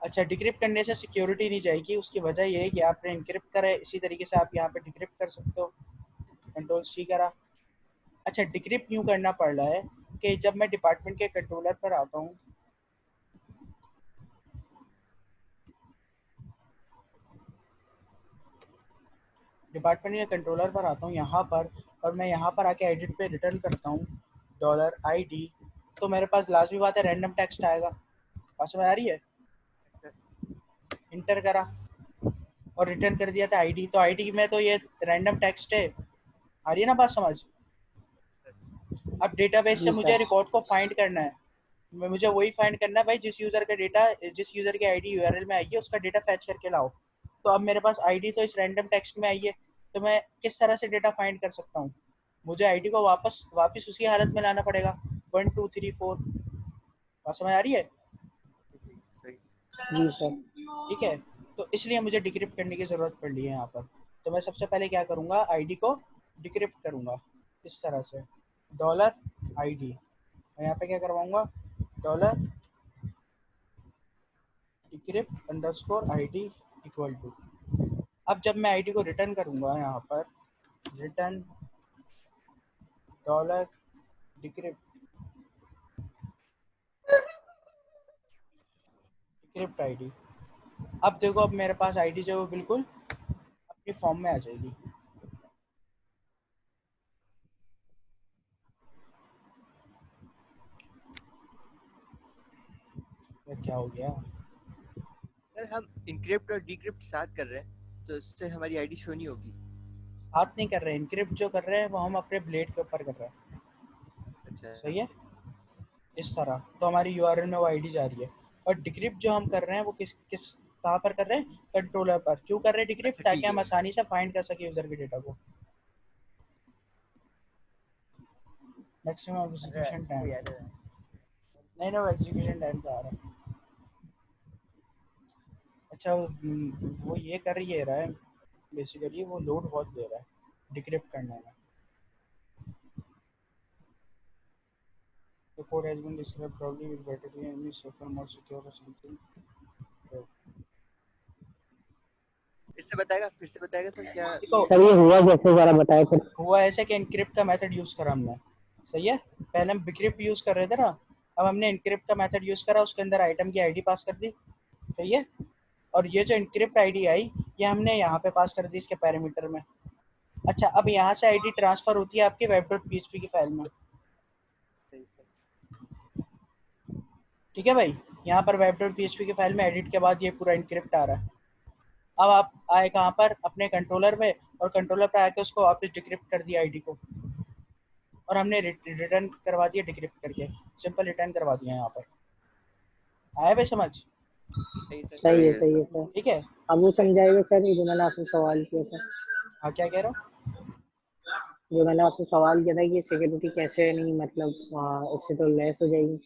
अच्छा, डिक्रिप्ट करने से सिक्योरिटी नहीं जाएगी, उसकी वजह ये है कि आपने इनक्रिप्ट करा है, इसी तरीके से आप यहाँ पे डिक्रिप्ट कर सकते हो। कंट्रोल सी करा। अच्छा, डिक्रिप्ट यूँ करना पड़ रहा है कि जब मैं डिपार्टमेंट के कंट्रोलर पर आता हूँ, डिपार्टमेंट के कंट्रोलर पर आता हूँ यहाँ पर, और मैं यहाँ पर आके एडिट पे रिटर्न करता हूँ $ID, तो मेरे पास लाजमी बात है रैंडम टेक्स्ट आएगा। बात समझ आ रही है? इंटर करा और रिटर्न कर दिया था आईडी, तो आईडी में तो ये रैंडम टेक्स्ट है। आ रही है ना बात समझ? अब डेटाबेस से जी मुझे सर। रिकॉर्ड को फाइंड करना है। मुझे वही फाइंड करना है भाई, जिस यूज़र का डेटा, जिस यूज़र की आईडी यूआरएल में आई है उसका डेटा फैच करके लाओ। तो अब मेरे पास आईडी तो इस रैंडम टेक्स्ट में आई है, तो मैं किस तरह से डेटा फाइंड कर सकता हूँ? मुझे आईडी को वापस वापस उसी हालत में लाना पड़ेगा, 1 2 3 4। बात समझ आ रही है? सही। जी सर। ठीक है, तो इसलिए मुझे डिक्रिप्ट करने की ज़रूरत पड़ रही है यहाँ पर। तो मैं सबसे पहले क्या करूँगा, आईडी को डिक्रिप्ट करूँगा इस तरह से, $ID। मैं यहाँ पे क्या करवाऊँगा, डॉलर decrypt_id इक्वल टू। अब जब मैं आईडी को रिटर्न करूँगा यहाँ पर, रिटर्न डॉलर डिक्रिप्ट आईडी। अब देखो, अब मेरे पास आईडी जो है वो बिल्कुल अपनी फॉर्म में आ जाएगी। क्या हो गया? सर हम इनक्रिप्ट और डिक्रिप्ट साथ कर रहे हैं तो इससे हमारी आईडी शो नहीं होगी। बात नहीं कर रहे हैं, इनक्रिप्ट जो कर रहे हैं वो हम अपने ब्लेड के ऊपर कर रहे हैं। अच्छा सही है, इस तरह तो हमारी यूआरएल में वो आईडी जा रही है। और डिक्रिप्ट जो हम कर रहे हैं वो किस किस कहाँ पर कर रहे हैं, कंट्रोलर पर। क्यों कर रहे हैं डिक्रिप्ट? अच्छा ताकि ठीक हम है। आसानी से फाइंड कर सके यूजर के डेटा को। मैक्सिमम एग्जीक्यूशन टाइम, नहीं ना, वो एग्जीक्यूशन टाइम का आ रहा है। अच्छा, वो ये कर ही रहा है बेसिकली, वो लोड बहुत दे रहा है डिक्रिप्ट करने में। The code has been described probably with better and safer, more secure or something. फिर से बताएगा सर क्या? देखो, सर ये हुआ कैसे, जरा बताए फिर। हुआ ऐसे कि इनक्रिप्ट का मेथड यूज़ करा हमने। सही है, पहले हम डिक्रिप्ट यूज़ कर रहे थे ना, अब हमने इनक्रिप्ट का मेथड यूज़ करा, उसके अंदर आइटम की आईडी पास कर दी। सही है, और ये जो इनक्रिप्ट आईडी आई ये हमने यहाँ पे पास कर दी इसके पैरामीटर में। अच्छा, अब यहाँ से आईडी ट्रांसफर होती है आपके web.php की फाइल में। सही सर। ठीक है भाई, यहाँ पर web.php की फाइल में एडिट के बाद ये पूरा इनक्रिप्ट आ रहा है। अब आप आए कहाँ पर, अपने कंट्रोलर में, और कंट्रोलर पर आके उसको वापस डिक्रिप्ट कर दिया आईडी को, और हमने रिटर्न करवा दिया डिक्रिप्ट करके, सिंपल रिटर्न करवा दिया यहाँ पर। आया भाई समझ? सही सर। सही है सही है सर। ठीक है, अब वो समझाएगा सर, ये जो मैंने आपसे सवाल किया था, हाँ क्या कह रहा हूँ? जो मैंने आपसे सवाल किया था कि सिक्योरिटी कैसे, नहीं मतलब इससे तो लेस हो जाएगी।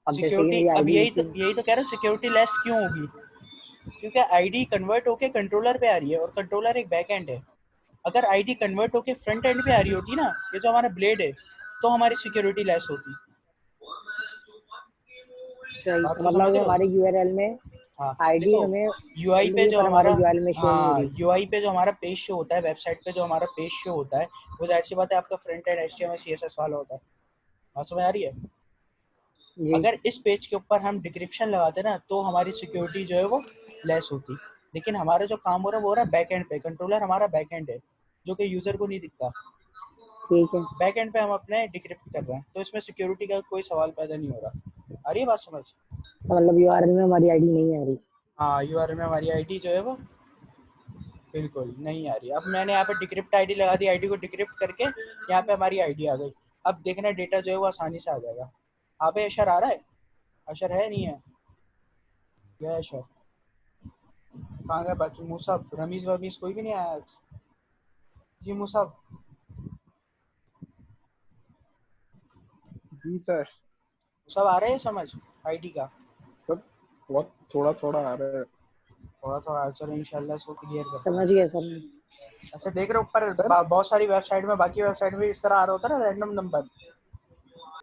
अब जैसे कि सिक्योरिटी, मेरी अब आईडी यही तो कह रहा हूँ, सिक्योरिटी लेस क्यों होगी? क्योंकि आईडी कन्वर्ट होके कंट्रोलर पे आ रही है, और कंट्रोलर एक बैक एंड है। अगर आईडी कन्वर्ट होके फ्रंट एंड पे आ रही होती ना, ये जो हमारा ब्लेड है, तो हमारी सिक्योरिटी लेस होती। सही, बात तो को मतलब समझ अभी रहे हो? हमारे यूआरएल में हाँ आईडी देखो, हमें यूआई मिल पे रही है जो पर हमारे हमारा, यूआरएल में शो नहीं हो हाँ रही। यूआई पे जो हमारा पेज शो होता है, वेबसाइट पे जो हमारा पेज शो होता है, वो जाहिर सी बात है आपका फ्रंट एंड HTML CSS वाला होता है। बात समझ आ रही है? जी। अगर इस पेज के ऊपर हम डिक्रिप्शन लगाते ना, तो हमारी सिक्योरिटी जो है वो लेस होती। लेकिन हमारा जो काम हो रहा है वो हो रहा है बैक एंड पे, कंट्रोलर हमारा बैक एंड है जो कि यूजर को नहीं दिखता। ठीक है, बैक एंड पे हम अपने डिक्रिप्ट कर रहे हैं, तो इसमें सिक्योरिटी का कोई सवाल पैदा नहीं हो रहा। आ रही है बात समझ? तो मतलब यूआरएल में हमारी आईडी नहीं आ रही। हाँ, यूआरएल में हमारी आईडी जो है वो बिल्कुल नहीं आ रही। अब मैंने यहाँ पे डिक्रिप्ट आईडी लगा दी, आईडी को डिक्रिप्ट करके यहाँ पे हमारी आईडी आ गई। अब देखना डेटा जो है वो आसानी से आ जाएगा। यहाँ पे अशर आ रहा है? अशर है नहीं है? गया अशर? कहाँ गया बाकी मुसब, रमीज वमीज कोई भी नहीं आया आज? जी मुसब, जी सर। मुसब आ रहे हैं समझ आईडी का? सर बहुत थोड़ा थोड़ा आ रहा है। थोड़ा थोड़ा, चलो इंशाल्लाह इसको क्लियर करते समझ हैं। गया सर। अच्छा, देख रहे हो ऊपर सर बहुत सारी वेबसाइट में, बाकी वेबसाइट में इस तरह आ रहा होता है ना रैंडम नंबर,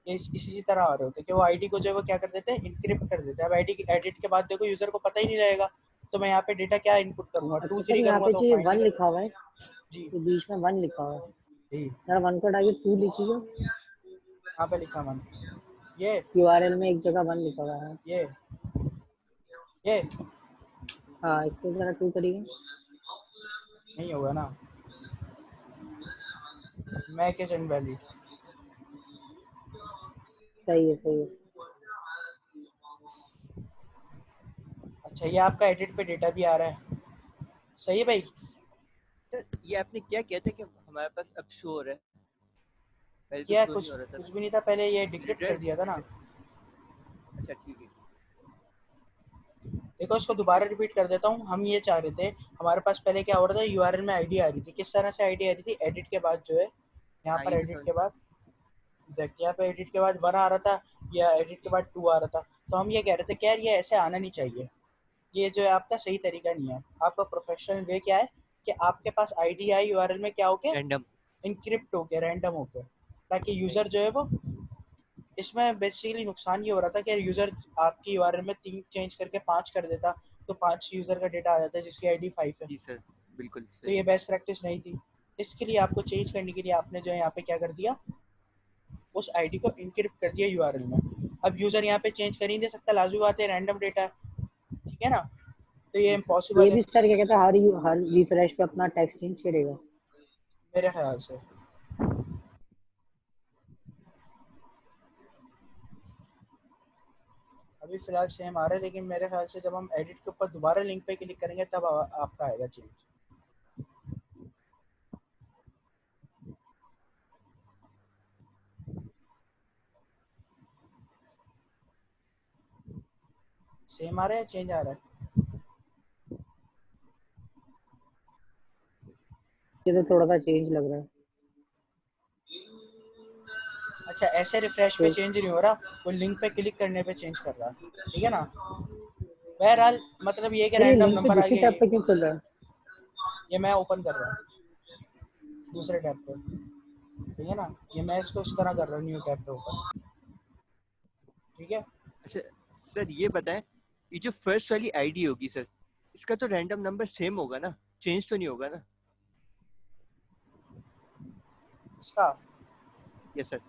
ये इसी तरह आ रहे होते कि वो आईडी को जो है वो क्या कर देते हैं, इनक्रिप्ट कर देते हैं। अब आईडी एडिट के बाद देखो यूजर को पता ही नहीं रहेगा, तो मैं यहाँ पे डेटा क्या इनपुट करूंगा, अच्छा 2 सर, 3 यहाँ करूंगा पे तो जो ये फाइंड 1 नहीं लिखा हुआ है, करेगा। जी ये बीच में 1 लिखा हुआ है, जी यार 1 को हटा के 2 लिखिए। यहाँ पे लिखा मैंने, ये यूआरएल में एक जगह 1 लिखा हुआ है। ये हाँ, इसको जरा 2 करिए। नहीं होगा ना, मैक इज इनवैलिड। सही है, सही है। अच्छा ये आपका एडिट पे डेटा भी आ रहा है, सही है भाई। सर ये आपने क्या किया था कि हमारे पास अब शो हो रहा है, पहले तो क्या शो नहीं कुछ हो रहा था कुछ ना। भी नहीं था, पहले ये डिक्रिप्ट कर दिया था ना। अच्छा ठीक है। देखो इसको दोबारा रिपीट कर देता हूँ। हम ये चाह रहे थे, हमारे पास पहले क्या हो रहा था, यूआरएल में आईडी आ रही थी। किस तरह से आईडी आ रही थी, एडिट के बाद जो है यहाँ हाँ पर ये तो एडिट समझ के बाद एग्जैक्ट यहाँ पे एडिट के बाद 1 आ रहा था या एडिट के बाद 2 आ रहा था। तो हम ये कह रहे थे कि यार ये ऐसे आना नहीं चाहिए, ये जो है आपका सही तरीका नहीं है। आपका प्रोफेशनल वे क्या है कि आपके पास आईडी आई यूआरएल में क्या हो के रैंडम। इनक्रिप्ट हो के रैंडम हो के, ताकि यूजर जो है वो, इसमें बेसिकली नुकसान ये हो रहा था कि यूजर आपकी यूआरएल में 3 चेंज करके 5 कर देता, तो 5 यूजर का डेटा आ जाता है जिसकी आईडी 5 है। जी सर, बिल्कुल तो सही। ये बेस्ट प्रैक्टिस नहीं थी। इसके लिए आपको चेंज करने के लिए आपने जो है यहाँ पे क्या कर दिया, उस आईडी को इनक्रिप्ट कर दिया यूआरएल में। अब यूजर यहाँ पे चेंज कर ही नहीं सकता, लाजमी बात है, रैंडम डेटा है, ठीक है ना। तो ये जी सर। ये इम्पॉसिबल है भी सर क्या कहता है, हर रिफ्रेश पे अपना टेक्स्ट चेंज करेगा? मेरे ख्याल से। अभी फिलहाल सेम आ रहा है, लेकिन मेरे ख्याल से जब हम एडिट के ऊपर दोबारा लिंक पे क्लिक करेंगे तब आपका आएगा चेंज। सेम आ रहा है, चेंज आ रहा है? ये तो थोड़ा सा चेंज लग रहा है। अच्छा ऐसे रिफ्रेश पे तो चेंज नहीं हो रहा, वो लिंक पे क्लिक करने पे चेंज कर रहा है, ठीक है ना। बहरहाल मतलब ये कि सर, ये रैंडम लिंक पे नंबर आ दूसरी गया टैब ये। पे क्यों खुल रहा है? ये मैं ओपन कर रहा हूँ दूसरे टैब पे, ठीक है ना। ये मैं इसको इस तरह कर रहा हूँ, न्यू टैब पे ओपन, ठीक है। अच्छा सर ये बताएं, ये जो फर्स्ट वाली आईडी होगी सर, इसका तो रैंडम नंबर सेम होगा ना, चेंज तो नहीं होगा ना? इसका यस सर।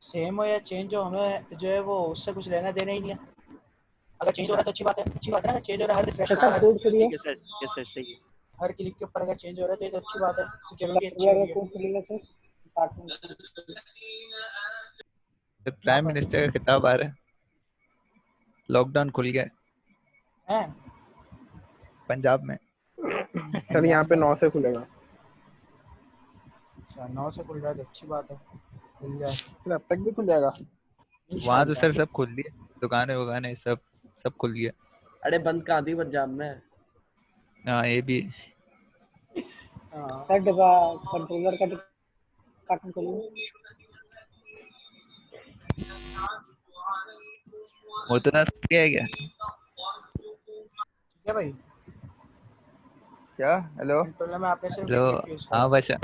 सेम हो या चेंज हो, हमें जो है वो उससे कुछ लेना देना ही नहीं है। अगर चेंज हो रहा है तो अच्छी बात है, अच्छी बात है ना, चेंज हो रहा है हर रिफ्रेश तो के सर ऊपर, कोड करिए। ठीक है सर, यस सर सही है। हर क्लिक के ऊपर अगर चेंज हो रहा है तो ये तो अच्छी बात है, सिक्योरिटी अच्छी सर्कुलर हुई का है। कोड करिएगा सर, डिपार्टमेंट। यहाँ प्राइम पर मिनिस्टर का खिताब आ रहा है, लॉकडाउन खुल गया है है पंजाब में। सर यहाँ पंजाब पे में। 9 से खुलेगा। अच्छा 9 से खुल रहा है तो अच्छी बात है, खुल जाए फिर अब तक भी खुल जाएगा। वहां तो सर इंशाल्लाह। सब खुल दिए, दुकानें वुकानें सब सब खुल गया। अरे बंद कहाँ थी पंजाब में? हाँ ये भी। हाँ सर कंट्रोलर का डिपार्टमेंट खोलिए। मुर्तजा क्या है क्या? ठीक है भाई। क्या? हेलो। कंट्रोलर में आपने सिर्फ हेलो। डिक्रिप्ट यूज़ हाँ करा, बच्चा।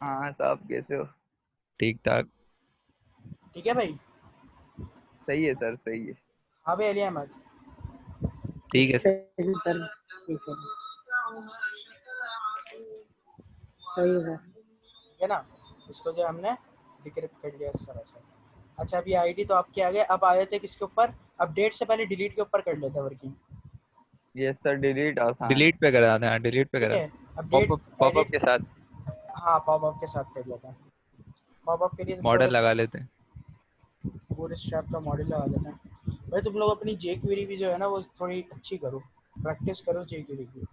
हाँ साहब कैसे हो? ठीक ठाक। ठीक है भाई। सही है सर, सही है। हाँ भाई अली अहमद। ठीक है एक सर। सेकंड सर, एक सेकंड। सही है सर। ठीक है ना, इसको जो हमने डिक्रिप्ट कर लिया इस तरह से। अच्छा अभी आईडी तो आपके आ गए, अब आ जाते हैं किसके ऊपर, अपडेट से पहले डिलीट के ऊपर कर लेते हैं वर्किंग। यस सर, डिलीट आसान है। डिलीट पे करा था, हाँ डिलीट पे ठीक करा है, था। Update popup edit. के साथ हाँ पॉपअप के साथ कर लेते हैं। पॉपअप के लिए तुम मॉडल लोग लगा लेते हैं। पूरे स्ट्रैप का मॉडल लगा लेते हैं। भाई तुम लोग अपनी जे क्वेरी भी जो है ना वो थोड़ी अच्छी करो, प्रैक्टिस करो जे क्वेरी की।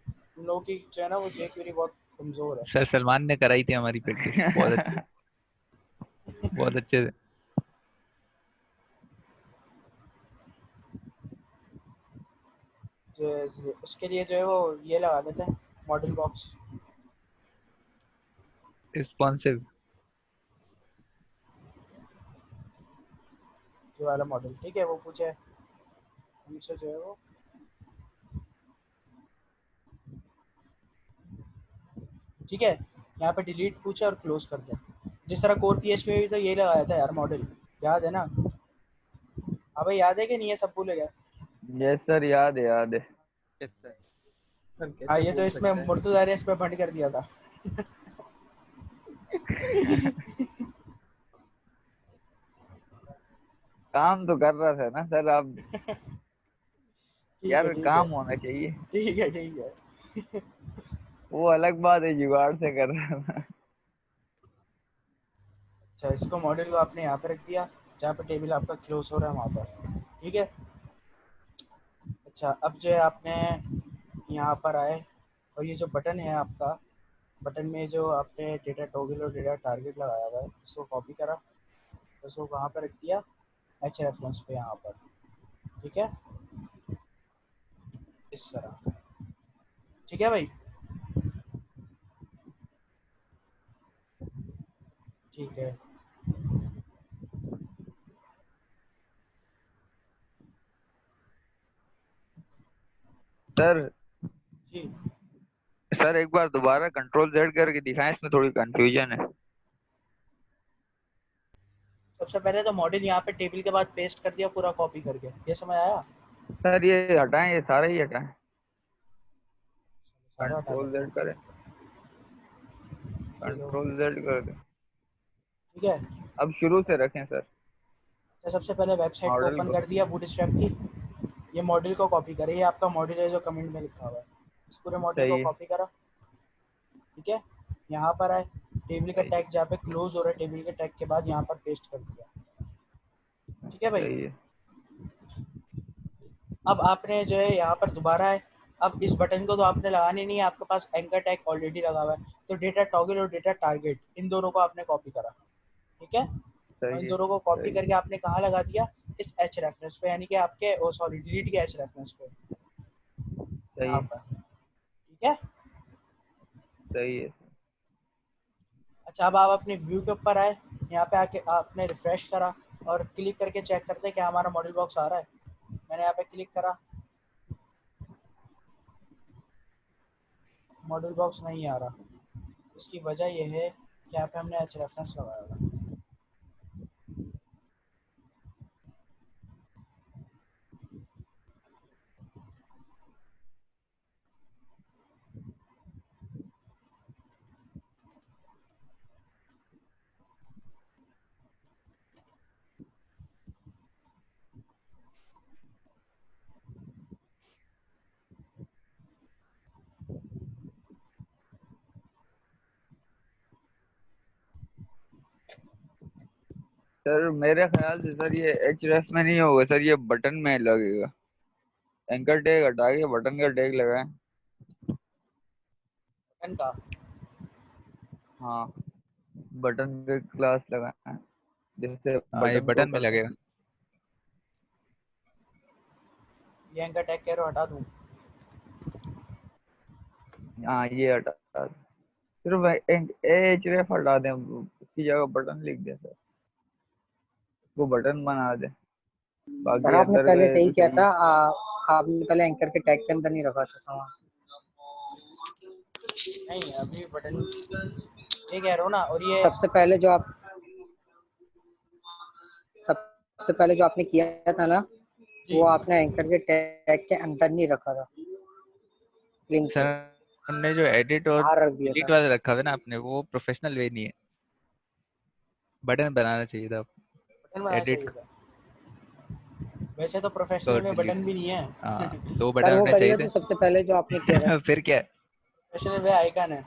तुम लोगों की जो है ना वो जे क्वेरी बहुत कमज़ोर है। सर सलमान ने कराई थी हमारी प्रैक्टिस, बहुत अच्छे, बहुत अच्छे से। जो उसके लिए जो है वो ये लगा देते हैं मॉडल बॉक्स। रिस्पॉन्सिव। ये वाला मॉडल ठीक है, वो पूछे हमसे जो है वो, ठीक है। यहाँ पे डिलीट पूछे और क्लोज कर दें। जिस तरह कोर पीएचपी में भी तो यही लगाया था यार मॉडल, याद है ना? अबे याद है कि नहीं, ये सब भूल गया? यस सर, याद है याद है। Yes sir. सर कैसे हाँ, ये तो भूल इसमें सकते हैं? मुर्तजा ने इस पे बंद कर दिया था। काम तो कर रहा था ना सर आप, ठीक है यार ठीक है काम होना चाहिए। ठीक है ठीक है। वो अलग बात है, जुगाड़ से कर रहा था। अच्छा, इसको मॉडल को आपने यहाँ पे रख दिया जहाँ पे टेबल आपका क्लोज हो रहा है वहाँ पर, ठीक है। अच्छा, अब जो है आपने यहाँ पर आए और ये जो बटन है आपका, बटन में जो आपने डेटा टॉगल और डेटा टारगेट लगाया हुआ है, इसको कॉपी करा, इसको वहाँ पर रख दिया एच रेफरेंस पे यहाँ पर, ठीक है, इस तरह। ठीक है भाई, ठीक है। सर जी, सर एक बार दोबारा कंट्रोल जेड करके दिखाएं, इसमें थोड़ी कंफ्यूजन है। सबसे पहले तो मॉडल यहाँ पे टेबल के बाद पेस्ट कर दिया पूरा कॉपी करके, ये समझ आया? सर ये हटाएं, ये सारा ही हटाएं, सारा हटा कंट्रोल देता जेड हूँ, करें, ये लो, कंट्रोल जेड कर दें। ठीक है। अब शुरू से रखें सर तो सबसे पहले वेबसाइट को मॉडल ओपन को। कर दिया बूटस्ट्रैप की, ये मॉडल को कॉपी करें, ये आपका मॉडल है जो कमेंट में लिखा हुआ है, इस पूरे मॉडल को सही है कॉपी करा, ठीक है। यहाँ पर आए, टेबल का सही टैग जहाँ पे क्लोज हो रहा है टेबल के टैग के बाद यहाँ पर पेस्ट कर दिया, ठीक है भाई। सही है। अब आपने जो है यहाँ पर दोबारा है, अब इस बटन को तो आपने लगाने नहीं है, आपके पास एंकर टैग ऑलरेडी लगा हुआ है, तो डेटा टॉगल और डेटा टारगेट इन दोनों को आपने कॉपी करा, ठीक है। और इन सही है। दोनों को कॉपी सही करके आपने कहाँ लगा दिया, इस एच रेफरेंस पे, यानी कि आपके ओ सॉरी डिलीट के एच रेफरेंस पे, सही यहाँ है। पर, ठीक है। सही है। अच्छा, अब आप अपने व्यू के ऊपर आए, यहाँ पे आके आपने रिफ्रेश करा और क्लिक करके चेक करते हैं क्या हमारा मॉडल बॉक्स आ रहा है। मैंने यहाँ पे क्लिक करा, मॉडल बॉक्स नहीं आ रहा, उसकी वजह यह है कि यहाँ पे हमने एच रेफरेंस लगाया हुआ है। सर मेरे ख्याल से सर ये एच रेफ में नहीं होगा सर, ये बटन में लगेगा। एंकर टैग हटा के बटन का टैग लगाएं। बटन का, हाँ, बटन का क्लास लगाएं, जैसे हाँ ये बटन को बटन में करते हैं। लगेगा। ये एंकर टैग कह रहा हटा दूँ? हाँ ये हटा दें। सिर्फ एच रेफ हटा दें, उसकी जगह बटन लिख दें सर, उसको बटन बना दें, सर बाकी आपने अंदर पहले का सही तो किया सही था, है। आपने पहले एंकर के टैग के अंदर नहीं रखा था सामान। नहीं, अभी बटन ये कह रहा हूँ ना, और ये सबसे पहले जो आपने किया था ना, जी, वो आपने एंकर के टैग के अंदर नहीं रखा था, लिंक सर के हमने जो एडिट और बाहर रख दिया डिलीट था। वाला रखा था ना आपने, वो प्रोफेशनल वे नहीं है, बटन बनाना चाहिए था। बटन बनाना एडिट चाहिए था, वैसे तो और प्रोफेशनल में डिलीट, बटन भी नहीं है। हाँ दो सर बटन वो होने चाहिए करिएगा थे। तो सबसे पहले जो आपने किया था। फिर क्या प्रोफेशनल में आइकन है।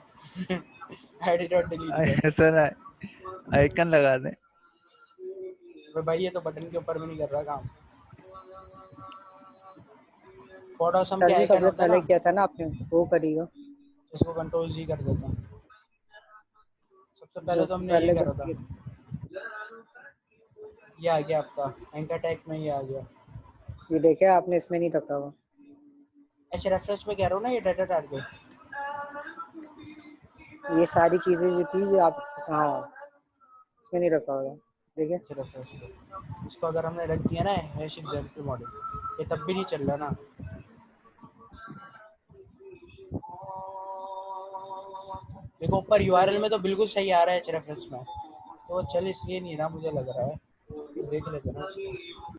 एडिट और डिलीट पे। है सर, आइकन लगा दें। भाई ये तो बटन के ऊपर भी नहीं कर रहा काम, फोटोसम के सर जो आइकन सबसे होता है पहले ना, किया था ना आपने, वो करिएगा। इसको कंट्रोल जी कर देता हूँ। सबसे पहले तो सबसे हमने ये पहले जो करा था, ये आ गया आपका एंकर टैग में, ये आ गया ये देखे आपने इसमें नहीं रखा हुआ। एच रेफरेंस में, कह रहा हूँ ना, ये डाटा टारगेट, ये सारी चीजें जो थी जो आप, हाँ इसमें नहीं रखा हुआ, देखिए। एच रेफरेंस में इसको अगर हमने रख दिया ना हैश एग्जाम्पल मॉडल, ये तब भी नहीं चल रहा ना। देखो ऊपर यूआरएल में तो बिल्कुल सही आ रहा है एच रेफरेंस में, तो वो चल इसलिए नहीं रहा मुझे लग रहा है, तो देख लेते ना उसको।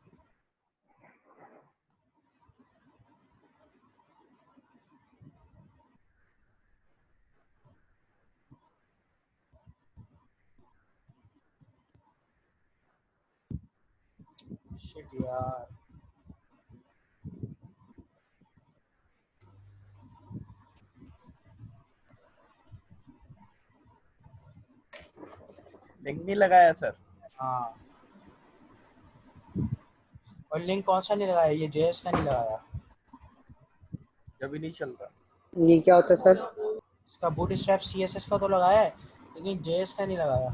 शिट यार, लिंक नहीं लगाया सर। हाँ और लिंक कौन सा नहीं लगाया, ये जेएस का नहीं लगाया, जब भी नहीं चल रहा। ये क्या होता है सर? इसका बूटस्ट्रैप सीएसएस का तो लगाया है, लेकिन जेएस का नहीं लगाया।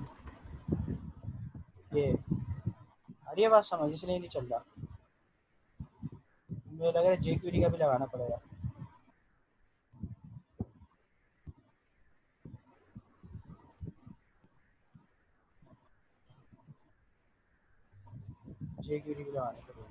ये आ रही है बात समझ, इसलिए नहीं चल रहा। मुझे लग रहा है जेक्यूरी का भी लगाना पड़ेगा। जेक्यूरी भी लगाना पड़ेगा।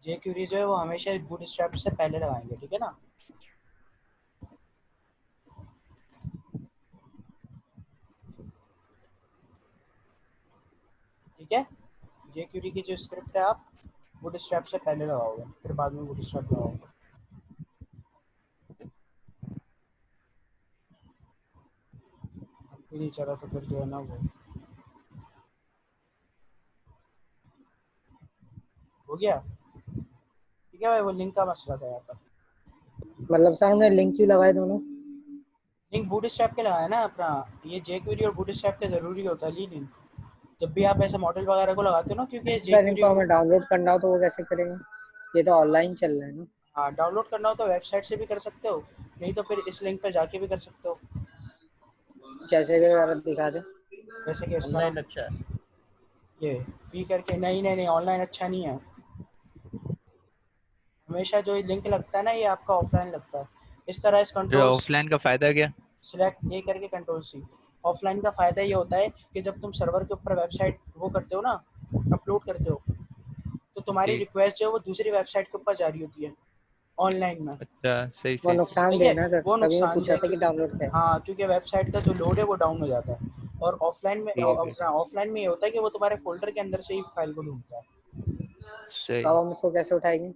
जेक्यूरी जो है वो हमेशा बूटस्ट्रैप से पहले लगाएंगे, ठीक है ना। ठीक है, जेक्यूरी की जो स्क्रिप्ट है आप बूटस्ट्रैप से पहले लगाओगे, फिर बाद में बूटस्ट्रैप लगाओगे। फिर नहीं चला तो फिर जो है ना वो हो गया। ठीक है भाई, वो लिंक का मसला था यहाँ पर। मतलब सर हमने लिंक क्यों लगाए दोनों? लिंक बूटस्ट्रैप के लगाया ना अपना, ये जेक्यूरी और बूटस्ट्रैप के जरूरी होता है लिंक, जब भी आप ऐसे मॉडल वगैरह को लगाते हो ना, क्योंकि अच्छा सर, जेक्यूरी। इनको हमें डाउनलोड करना हो तो वो कैसे करेंगे? ये तो ऑनलाइन चल रहा है ना। हाँ डाउनलोड करना हो तो वेबसाइट से भी कर सकते हो, नहीं तो फिर इस लिंक पर जाके भी कर सकते हो। जैसे कि जरा दिखा दे। जैसे कि इस ऑनलाइन तरह अच्छा है। ये फी करके, नहीं नहीं नहीं ऑनलाइन अच्छा नहीं है। हमेशा जो लिंक लगता है ना ये आपका ऑफलाइन लगता है। इस तरह इस तो कंट्रोल ऑफलाइन का फायदा क्या? सिलेक्ट ए करके कंट्रोल सी। ऑफलाइन का फायदा ये होता है कि जब तुम सर्वर के ऊपर वेबसाइट वो करते हो ना, अपलोड करते हो, तो तुम्हारी ठीक। रिक्वेस्ट जो है वो दूसरी वेबसाइट के ऊपर जारी होती है ऑनलाइन में। अच्छा, सही वो सही सही। नुकसान ठीक है, देना सर, वो तभी मैं नुकसान पूछ रहा है था कि क्योंकि डाउनलोड है। हाँ, क्योंकि वेबसाइट का जो लोड है वो डाउन हो जाता है। और ऑफलाइन में ठीक है। ऑफलाइन में ये होता है कि वो तुम्हारे फोल्डर के अंदर से ही फाइल को ढूंढता है। सही। तो अब हम इसको कैसे उठाएंगे?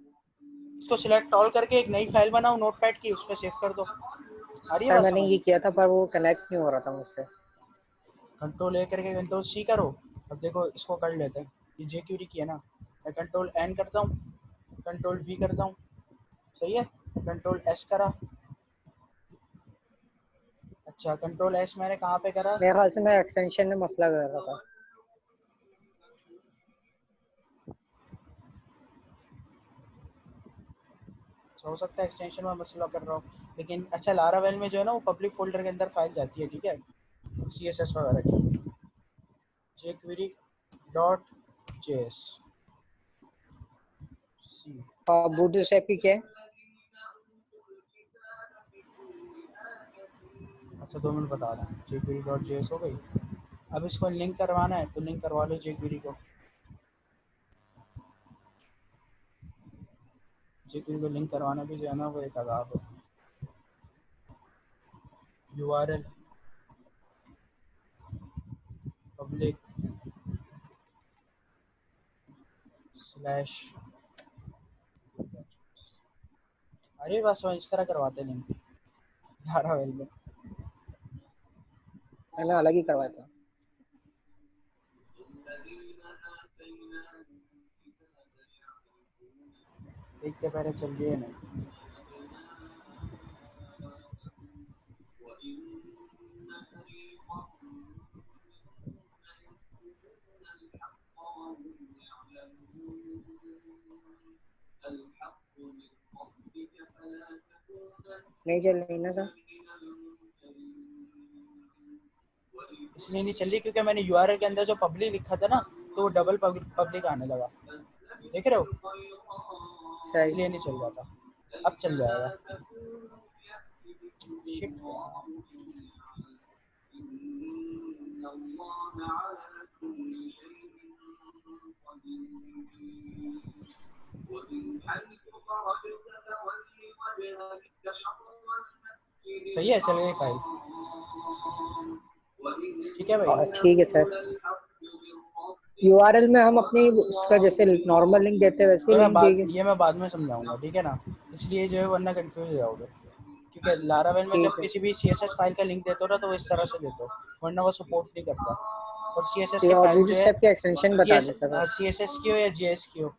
इसको सिलेक्ट ऑल करके एक नई फाइल बनाओ नोटपैड की, उस पर सेव कर दो। आ रही है सर बात मैंने समझ। ये किया था पर वो कनेक्ट नहीं हो रहा था मुझसे। कंट्रोल ए करके कंट्रोल सी करो। अब देखो इसको कर लेते हैं, ये जे क्यूरी की है ना, मैं कंट्रोल एन करता हूँ, कंट्रोल वी करता हूँ, सही है, कंट्रोल एस करा। अच्छा कंट्रोल एस मैंने कहाँ पे करा, मेरे ख्याल से मैं एक्सटेंशन में मसला कर रहा था। अच्छा हो सकता है एक्सटेंशन में मसला कर रहा हूँ, लेकिन अच्छा लारावेल में जो है ना वो पब्लिक फोल्डर के अंदर फाइल जाती है, ठीक है, सी एस एस वगैरह की, J query dot J S C. और बूटस्ट्रैप की क्या है? अच्छा 2 मिनट बता रहा हूँ, जे क्वेरी डॉट जे एस हो गई। अब इसको लिंक करवाना है तो लिंक करवा लो जे क्वेरी को, जे क्वेरी को लिंक करवाना भी जो है ना वो एक अदाब है। URL पब्लिक स्लैश, अरे बस वो इस तरह करवाते नहीं लारावेल में। मैंने अलग ही करवाया था। देखते पहले चल रही है नहीं। नहीं चल रही ना सर? इसलिए नहीं चल रही क्योंकि मैंने यूआरएल के अंदर जो पब्लिक लिखा था ना, तो वो डबल पब्लिक आने लगा, देख रहे हो, सही। इसलिए नहीं चल रहा था। अब चल जाएगा। शिट। सही है, चल गई फाइल। ठीक है भाई। ठीक है सर। यूआरएल में हम अपनी उसका जैसे नॉर्मल लिंक देते हैं वैसे लिंक देंगे। ये मैं बाद में समझाऊंगा, ठीक है ना, इसलिए जो है वरना कंफ्यूज हो जाओगे। क्योंकि लारावेल में जब ठीक है। किसी भी सीएसएस फाइल का लिंक देते हो ना तो वो इस तरह से देते हो, वरना वो सपोर्ट नहीं करता। और सीएसएस ठीक के है, और फाइल जो है, बूटस्ट्रैप की एक्सटेंशन बता दें सर बस। सीएसएस की हो या जेएस की हो,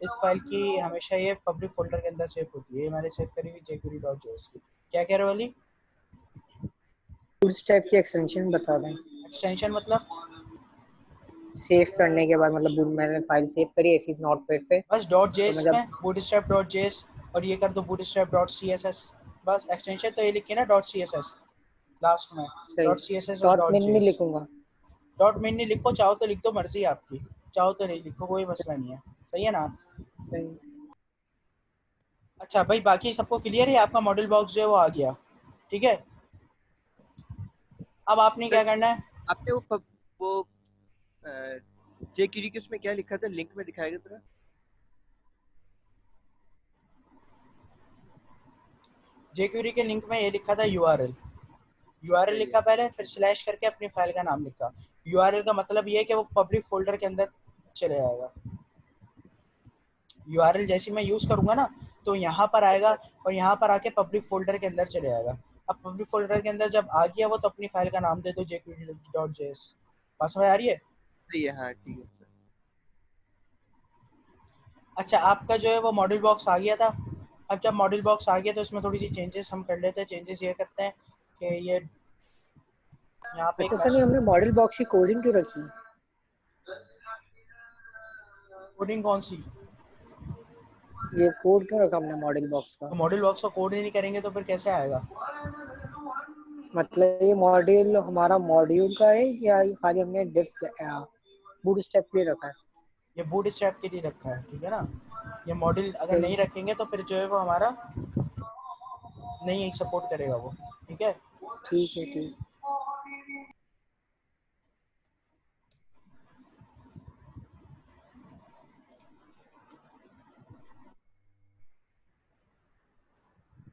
इस फाइल की हमेशा ये पब्लिक फोल्डर के अंदर सेव होती है। ये मैंने सेव करी हुई jQuery.js की। क्या कह रहे हो अली? बूटस्ट्रैप की एक्सटेंशन बता दें। एक्सटेंशन मतलब? सेव करने के बाद मतलब मैंने फाइल सेव करी ऐसी नोटपैड पे, बस डॉट तो जेएस मैं जब में bootstrap.js और ये कर दो bootstrap.css। बस एक्सटेंशन तो ये लिखी है ना .css लास्ट में। सही .css और डॉट मिन नहीं .js। लिखूंगा। डॉट मेन नहीं लिखो, चाहो तो लिख दो, मर्जी है आपकी, चाहो तो नहीं लिखो, कोई मसला नहीं है। सही है ना? सही। अच्छा भाई, बाकी सबको क्लियर है? आपका मॉडल बॉक्स जो है वो आ गया, ठीक है। अब आपने क्या सर करना है? आपने वो jQuery के उसमें क्या लिखा था, लिंक में दिखाएगा जरा। jQuery के लिंक में ये लिखा था यूआरएल। यूआरएल सही है। लिखा पहले, फिर स्लैश करके अपनी फाइल का नाम लिखा। यूआरएल का मतलब ये है कि वो पब्लिक फोल्डर के अंदर चले जाएगा। यूआरएल जैसे मैं यूज करूंगा ना तो यहाँ पर आएगा और यहाँ पर आके पब्लिक फोल्डर के अंदर चले जाएगा। अब पब्लिक फोल्डर के अंदर जब आ गया वो, तो अपनी फाइल का नाम दे दो jQuery.js। बात समझ आ रही है? सही है, हाँ ठीक है सर। अच्छा, आपका जो है वो मॉडल बॉक्स आ गया था। अब जब मॉडल बॉक्स आ गया तो इसमें थोड़ी सी चेंजेस हम कर लेते हैं। चेंजेस ये करते हैं कि ये यहाँ पे एक अच्छा सर, नहीं हमने मॉडल बॉक्स की कोडिंग क्यों रखी? कोडिंग कौन सी? ये कोड क्यों रखा हमने मॉडल बॉक्स का? तो मॉडल बॉक्स का कोड ही नहीं करेंगे तो फिर कैसे आएगा? मतलब ये मॉड्यूल हमारा मॉड्यूल का है या ये खाली हमने डिफ बूटस्ट्रैप के लिए रखा है? ये बूट स्ट्रैप के लिए रखा है, ठीक है ना। ये मॉडल अगर सही। नहीं रखेंगे तो फिर जो है वो हमारा नहीं सपोर्ट करेगा वो, ठीक है। ठीक है ठीक।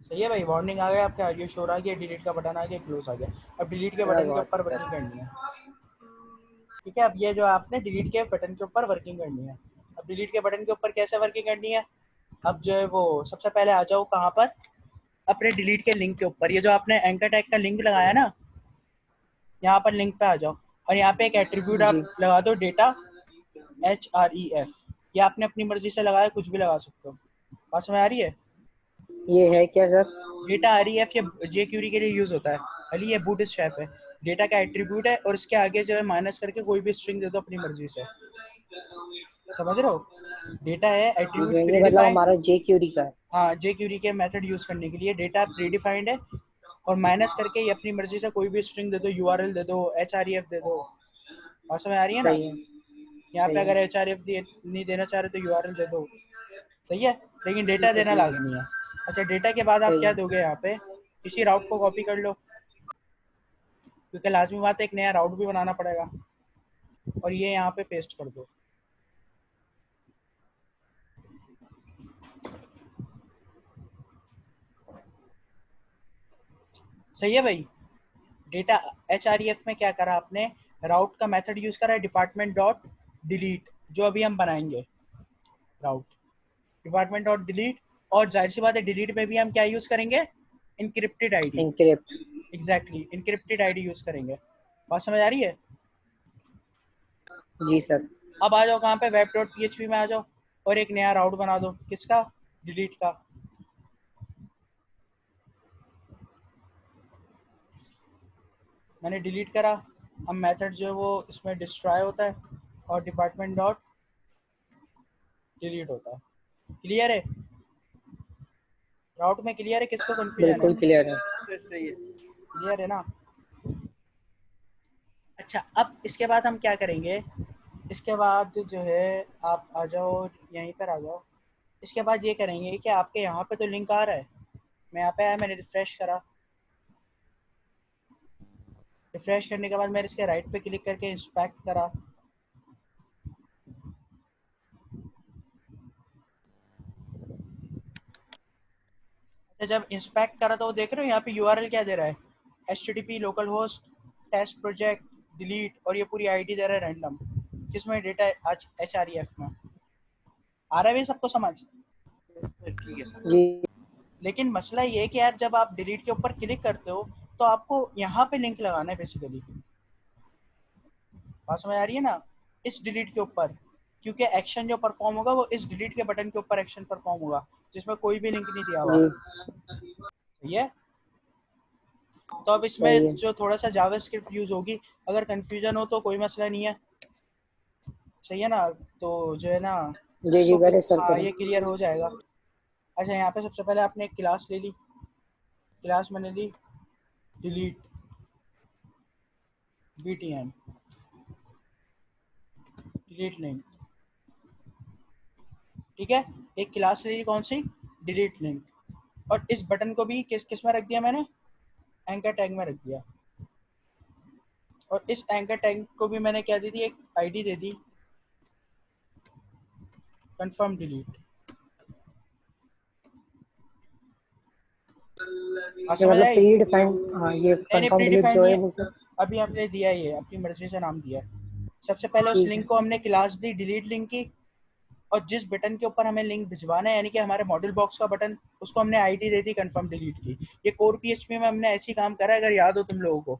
सही है भाई, वार्निंग आ गया आपका, ऑडियो शोर आ गया, डिलीट का बटन आ गया, क्लोज आ गया। अब डिलीट के क्या बटन के बात है ऊपर सर। वर्किंग करनी है, ठीक है। अब ये जो आपने डिलीट के बटन के ऊपर वर्किंग करनी है। अब डिलीट के बटन के ऊपर कैसे वर्किंग करनी है? अब जो है वो सबसे पहले आ जाओ कहाँ पर, अपने डिलीट के लिंक के ऊपर। ये जो आपने एंकर टैग का लिंक लगाया ना, यहाँ पर लिंक पे आ जाओ और यहाँ पे एक एट्रीब्यूट जी। आप लगा दो, डेटा HREF। ये आपने अपनी मर्जी से लगाया, कुछ भी लगा सकते हो। बात समझ आ रही है? ये है क्या सर? डेटा REF ये jQuery के लिए यूज होता है अली, ये बूटस्ट्रैप है। डेटा का एट्रीब्यूट है और इसके आगे जो है माइनस करके कोई भी स्ट्रिंग दे दो अपनी मर्जी से। समझ रहे हो? डेटा है ठीक एट्रीब्यूट है, ये मतलब प्रीडिफाइंड। हमारा जे क्यूरी का है। हाँ, jQuery के मेथड यूज करने के लिए डेटा प्रीडिफाइंड है और माइनस करके ये अपनी मर्जी से कोई भी स्ट्रिंग दे दो, यूआरएल दे दो, HREF दे दो। बात समझ आ रही है ना? सही है। यहाँ पे सही अगर है। HREF नहीं देना चाह रहे तो यूआरएल दे दो, सही है। लेकिन डेटा ठीक है देना ठीक है। लाजमी है। अच्छा, डेटा के बाद आप सही क्या है। दोगे? यहाँ पे इसी राउट को कॉपी कर लो, क्योंकि लाजमी बात है एक नया राउट भी बनाना पड़ेगा, और ये यहाँ पे पेस्ट कर दो। सही है भाई। डेटा HREF में क्या करा आपने? राउट का मेथड यूज करा है, डिपार्टमेंट डॉट डिलीट, जो अभी हम बनाएंगे राउट, डिपार्टमेंट डॉट डिलीट। और जाहिर सी बात है डिलीट में भी हम क्या यूज करेंगे? Encrypted ID. Encrypt. Exactly, encrypted ID use करेंगे। बात समझ आ रही है? जी सर। अब आ जाओ कहाँ पे, वेब डॉट PHP में आ जाओ और एक नया राउट बना दो। किसका? डिलीट का। मैंने डिलीट करा। अब मेथड जो है वो इसमें डिस्ट्रॉय होता है और डिपार्टमेंट डॉट डिलीट होता है। क्लियर है? राउट में क्लियर है? किसको कंफ्यूजन है? बिल्कुल क्लियर है। सर सही है। क्लियर है ना? अच्छा, अब इसके बाद हम क्या करेंगे? इसके बाद जो है आप आ जाओ, यहीं पर आ जाओ। इसके बाद ये करेंगे कि आपके यहाँ पे तो लिंक आ रहा है, मैं यहाँ पे आया, मैंने रिफ्रेश करा, रिफ्रेश करने के बाद मैंने इसके राइट पे क्लिक करके इंस्पेक्ट करा, तो जब इंस्पेक्ट करा तो वो देख रहे हो यहाँ पे यूआरएल क्या दे रहा है, http local host test project delete, और ये पूरी आईडी दे रहा है रैंडम, जिसमें डेटा HREF में आ रहा है भाई सबको समझ। ठीक है। जी लेकिन मसला ये है कि यार जब आप डिलीट के ऊपर क्लिक करते हो तो आपको यहाँ पे लिंक लगाना है बेसिकली, बात समझ आ रही है ना, इस डिलीट के ऊपर, क्योंकि एक्शन जो परफॉर्म होगा वो इस डिलीट के बटन के ऊपर एक्शन परफॉर्म होगा, जिसमें कोई भी लिंक नहीं दिया हुआ। जी सही है। तो अब सही है। इसमें जो थोड़ा सा जावास्क्रिप्ट यूज होगी, अगर कंफ्यूजन हो तो कोई मसला नहीं है, सही है ना, तो जो है ना जी जी करे सर हाँ करे। ये क्लियर हो जाएगा। अच्छा यहाँ पे सबसे पहले आपने एक क्लास ले ली, क्लास मैंने ली डिलीट btn डिलीट लिंक, ठीक है, एक क्लास ले ली कौन सी, डिलीट लिंक, और इस बटन को भी किस में रख दिया मैंने, एंकर टैग में रख दिया, और इस एंकर टैग को भी मैंने क्या दे दी, एक आईडी दे दी कंफर्म डिलीट। ये मतलब प्री डिफाइंड, हाँ ये कंफर्म डिलीट जो है वो क्या? अभी हमने दिया ये अपनी मर्जी से नाम दिया है। सबसे पहले उस ठीक लिंक है। को हमने क्लास दी डिलीट लिंक की, और जिस बटन के ऊपर हमें लिंक भिजवाना है यानी कि हमारे मॉड्यूल बॉक्स का बटन, उसको हमने आईडी दे दी कंफर्म डिलीट की। ये कोर PHP में हमने ऐसे ही काम करा है, अगर याद हो तुम लोगों को।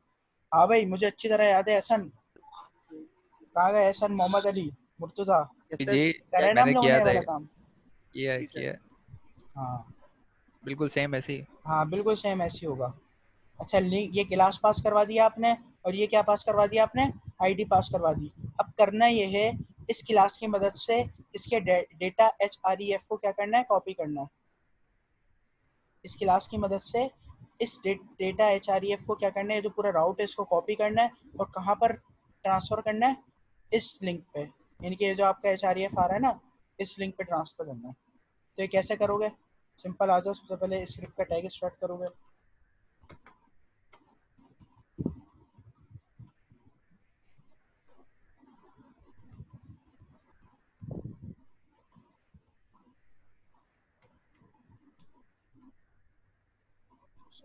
हाँ भाई मुझे अच्छी तरह याद है। एहसन कहाँ गए, एहसन मोहम्मद अली मुर्तजा, जी करा है ना हम मैंने लोगों किया ने था, वाला काम। किया हाँ बिल्कुल सेम ऐसे ही। हाँ बिल्कुल सेम ऐसे ही होगा। अच्छा लिंक, ये क्लास पास करवा दिया आपने, और ये क्या पास करवा दिया आपने, आईडी पास करवा दी। अब करना ये है, इस क्लास की मदद से इसके डेटा HREF को क्या करना है, कॉपी करना है। इस क्लास की मदद से इस डेटा HREF को क्या करना है, जो पूरा राउट है इसको कॉपी करना है, और कहाँ पर ट्रांसफ़र करना है, इस लिंक पे, यानी कि ये जो आपका HREF आ रहा है ना, इस लिंक पे ट्रांसफ़र करना है। तो ये कैसे करोगे, सिंपल आ जाओ, सबसे पहले स्क्रिप्ट का टैग स्टार्ट करोगे,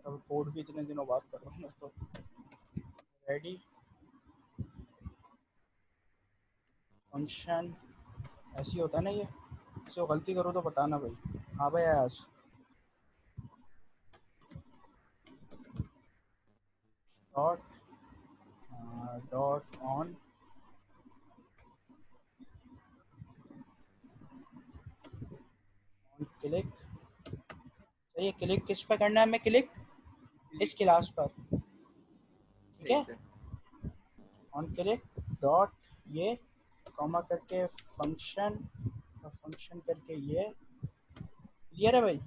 अब कोड भी इतने दिनों बाद कर रहा हूँ मैं तो। रेडी फंक्शन ऐसे ही होता है ना ये, इसको गलती करो तो बताना भाई। हाँ भाई आज डॉट ऑन क्लिक, सही है, क्लिक किस पे करना है हमें, क्लिक इस क्लास पर, ठीक है, ऑन क्लिक डॉट ये कॉमा करके फंक्शन, और फंक्शन करके ये, क्लियर है भाई।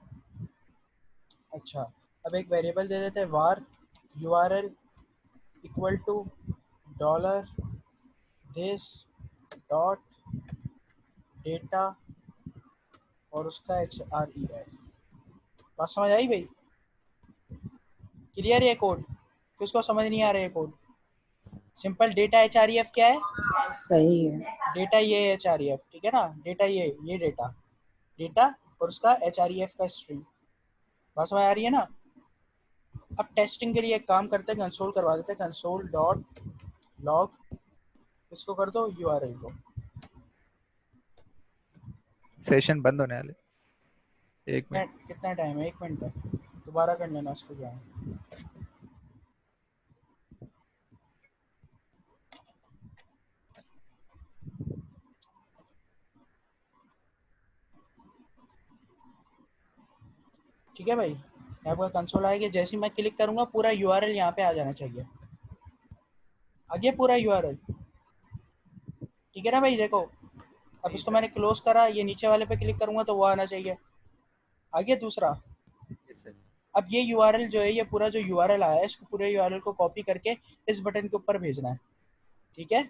अच्छा अब एक वेरिएबल दे देते हैं var url equal to dollar this dot data और उसका HREF। बात समझ आई भाई, क्लियर है कोड, किसको समझ नहीं आ रहा है कोड, सिंपल डेटा HREF क्या है, सही है। डेटा ये HREF, ठीक है ना, डेटा ये डेटा और उसका HREF का स्ट्रिंग। बात समझ आ रही है ना। अब टेस्टिंग के लिए एक काम करते हैं, कंसोल करवा देते हैं, कंसोल डॉट लॉग, इसको कर दो URL को। सेशन बंद होने वाले, 1 मिनट। कितना टाइम है, 1 मिनट है, दोबारा कर लेना इसको ज्वाइन। ठीक है भाई, आपका कंसोल आएगा, जैसे ही मैं क्लिक करूंगा पूरा URL यहाँ पे आ जाना चाहिए, आगे पूरा URL, ठीक है ना भाई। देखो अब इसको मैंने क्लोज करा, ये नीचे वाले पे क्लिक करूंगा तो वो आना चाहिए, आगे दूसरा। अब ये URL जो है, ये पूरा जो URL आया है, इसको पूरे URL को कॉपी करके इस बटन के ऊपर भेजना है, ठीक है।